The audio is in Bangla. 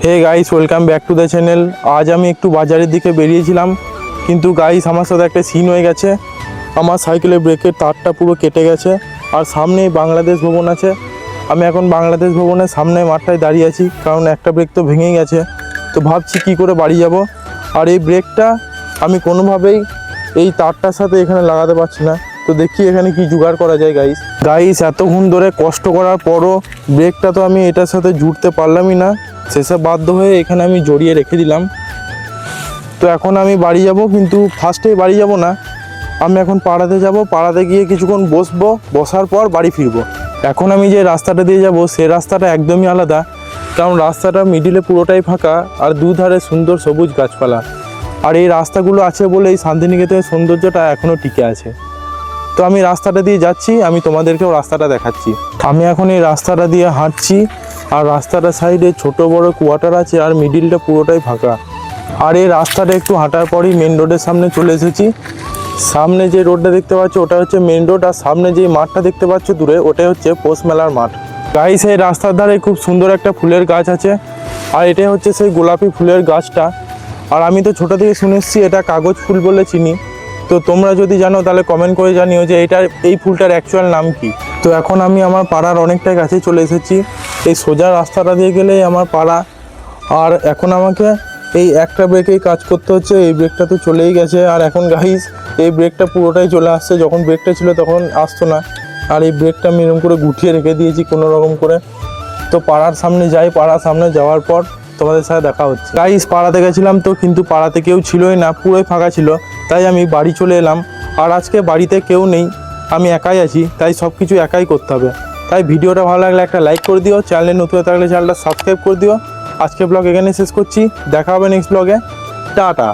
Hey guys, welcome back to the channel. আজ আমি একটু বাজারের দিকে বেরিয়েছিলাম, কিন্তু গাইস আমার সাথে একটা সিন হয়ে গেছে। আমার সাইকেলের ব্রেকের তারটা পুরো কেটে গেছে, আর সামনেই বাংলাদেশ ভবন আছে। আমি এখন বাংলাদেশ ভবনের সামনে মাঠটায় দাঁড়িয়ে আছি, কারণ একটা ব্রেক তো ভেঙেই গেছে। তো ভাবছি কি করে বাড়ি যাব। আর এই ব্রেকটা আমি কোনোভাবেই এই তারটার সাথে এখানে লাগাতে পারছি না। তো দেখি এখানে কি জোগাড় করা যায়। গাইস এতক্ষণ ধরে কষ্ট করার পরও ব্রেকটা তো আমি এটার সাথে জুড়তে পারলামই না। শেষে বাধ্য হয়ে এখানে আমি জড়িয়ে রেখে দিলাম। তো এখন আমি বাড়ি যাব, কিন্তু ফার্স্টেই বাড়ি যাব না, আমি এখন পাড়াতে যাব। পাড়াতে গিয়ে কিছুক্ষণ বসবো, বসার পর বাড়ি ফিরবো। এখন আমি যে রাস্তাটা দিয়ে যাব সে রাস্তাটা একদমই আলাদা, কারণ রাস্তাটা মিডিলে পুরোটাই ফাঁকা আর দুধারে সুন্দর সবুজ গাছপালা। আর এই রাস্তাগুলো আছে বলে এই শান্তিনিকেতনের সৌন্দর্যটা এখনও টিকে আছে। তো আমি রাস্তাটা দিয়ে যাচ্ছি, আমি তোমাদেরকেও রাস্তাটা দেখাচ্ছি। আমি এখন এই রাস্তাটা দিয়ে হাঁটছি, আর রাস্তাটার সাইডে ছোট বড় কোয়ার্টার আছে, আর মিডিলটা পুরোটাই ফাঁকা। আর এই রাস্তাটা একটু হাঁটার পরই মেন রোডের সামনে চলে এসেছি। সামনে যে রোডটা দেখতে পাচ্ছ ওটা হচ্ছে মেন রোড, আর সামনে যে মাঠটা দেখতে পাচ্ছ দূরে ওটাই হচ্ছে পৌষ মেলার মাঠ। গাইস এই রাস্তার ধারে খুব সুন্দর একটা ফুলের গাছ আছে, আর এটাই হচ্ছে সেই গোলাপি ফুলের গাছটা। আর আমি তো ছোটো থেকে শুনে এসেছি এটা কাগজ ফুল বলে চিনি। তো তোমরা যদি জানো তাহলে কমেন্ট করে জানিও যে এই ফুলটার অ্যাকচুয়াল নাম কি। তো এখন আমি আমার পাড়ার অনেকটাই কাছে চলে এসেছি। এই সোজা রাস্তাটা দিয়ে গেলেই আমার পাড়া। আর এখন আমাকে এই একটা ব্রেকেই কাজ করতে হচ্ছে। এই ব্রেকটা তো চলেই গেছে, আর এখন গাইস এই ব্রেকটা পুরোটাই চলে আসছে। যখন ব্রেকটা ছিল তখন আসতো না, আর এই ব্রেকটা আমি এরকম করে গুটিয়ে রেখে দিয়েছি কোনো রকম করে। তো পাড়ার সামনে যাই, পাড়ার সামনে যাওয়ার পর তোমাদের সাথে দেখা হচ্ছে। গাইস পাড়াতে গেছিলাম তো, কিন্তু পাড়াতে কেউ ছিলই না, পুরোই ফাঁকা ছিল। তাই আমি বাড়ি চলে এলাম। আর আজকে বাড়িতে কেউ নেই, আমি একাই আছি, তাই সব কিছু একাই করতে হবে। তাই ভিডিওটা ভালো লাগলে একটা লাইক করে দিও, চ্যানেলে নতুন থাকলে চ্যানেলটা সাবস্ক্রাইব করে দিও। আজকে ব্লগ এখানে শেষ করছি, দেখা হবে নেক্সট ব্লগে। টাটা।